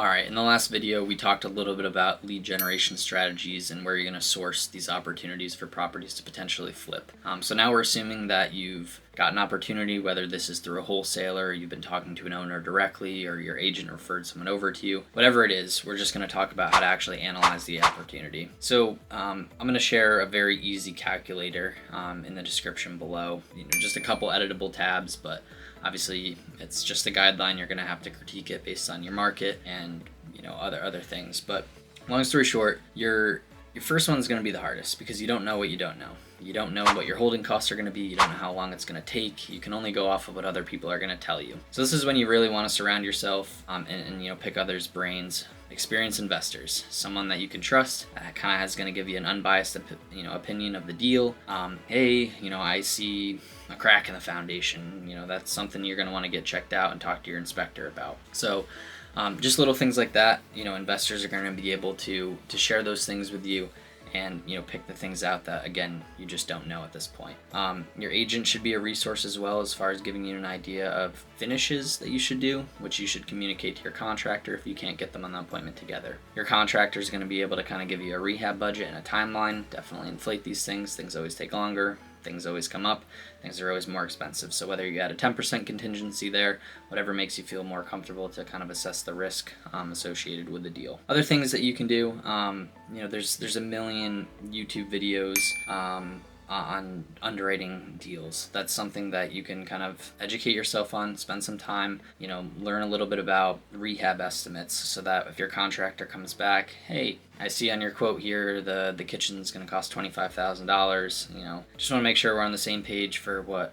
Alright, in the last video we talked a little bit about lead generation strategies and where you're going to source these opportunities for properties to potentially flip. So now we're assuming that you've got an opportunity, whether this is through a wholesaler, or you've been talking to an owner directly, or your agent referred someone over to you. Whatever it is, we're just going to talk about how to actually analyze the opportunity. So I'm going to share a very easy calculator in the description below. Just a couple editable tabs, but obviously it's just a guideline. You're going to have to critique it based on your market and other things. But long story short, your first one's going to be the hardest because you don't know what you don't know. You don't know what your holding costs are going to be. You don't know how long it's going to take. You can only go off of what other people are going to tell you. So this is when you really want to surround yourself and pick others' brains. Experienced investors, someone that you can trust, that kind of is going to give you an unbiased opinion of the deal. Hey, I see a crack in the foundation. That's something you're going to want to get checked out and talk to your inspector about. So just little things like that. Investors are going to be able to share those things with you and pick the things out that, again, you just don't know at this point. Your agent should be a resource as well, as far as giving you an idea of finishes that you should do, which you should communicate to your contractor if you can't get them on the appointment together. Your contractor is going to be able to kind of give you a rehab budget and a timeline. Definitely inflate these things. Things always take longer. Things always come up. Things are always more expensive. So whether you add a 10% contingency there, whatever makes you feel more comfortable to kind of assess the risk associated with the deal. Other things that you can do, there's a million YouTube videos on underwriting deals. That's something that you can kind of educate yourself on, spend some time, learn a little bit about rehab estimates, so that if your contractor comes back, hey, I see on your quote here the kitchen's going to cost $25,000. Just want to make sure we're on the same page for what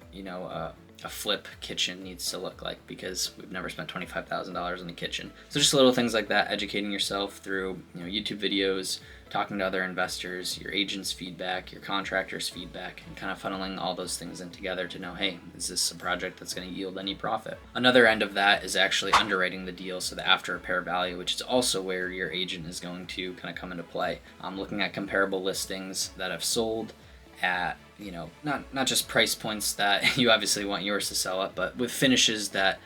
a flip kitchen needs to look like, because we've never spent $25,000 in a kitchen. So just little things like that, educating yourself through YouTube videos, talking to other investors, your agent's feedback, your contractor's feedback, and kind of funneling all those things in together to know, hey, is this a project that's going to yield any profit? Another end of that is actually underwriting the deal, so the after repair value, which is also where your agent is going to kind of come into play. Looking at comparable listings that have sold at not just price points that you obviously want yours to sell at, but with finishes that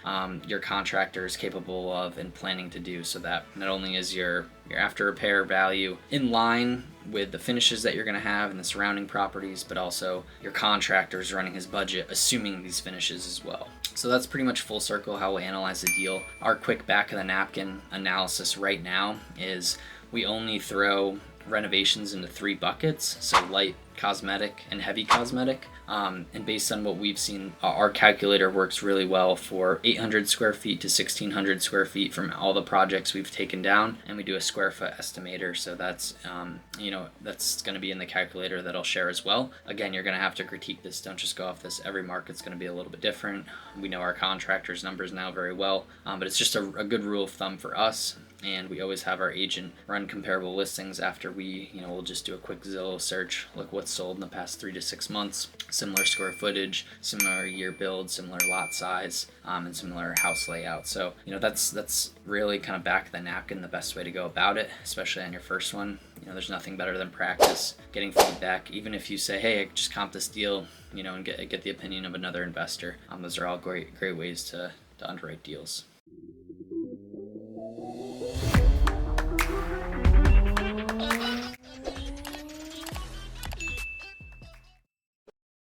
your contractor is capable of and planning to do, so that not only is your after repair value in line with the finishes that you're going to have in the surrounding properties, but also your contractor is running his budget assuming these finishes as well. So that's pretty much full circle how we analyze the deal. Our quick back of the napkin analysis right now is we only throw renovations into 3 buckets, so light cosmetic and heavy cosmetic, and based on what we've seen, our calculator works really well for 800 square feet to 1600 square feet from all the projects we've taken down, and we do a square foot estimator, so that's that's going to be in the calculator that I'll share as well. Again, you're going to have to critique this, don't just go off this. Every market's going to be a little bit different. We know our contractors' numbers now very well, but it's just a good rule of thumb for us. And we always have our agent run comparable listings after we'll just do a quick Zillow search, look what's sold in the past 3 to 6 months, similar square footage, similar year build, similar lot size, and similar house layout. So, that's really kind of back of the napkin, the best way to go about it, especially on your first one. There's nothing better than practice, getting feedback. Even if you say, hey, I just comp this deal, and get the opinion of another investor. Those are all great ways to underwrite deals.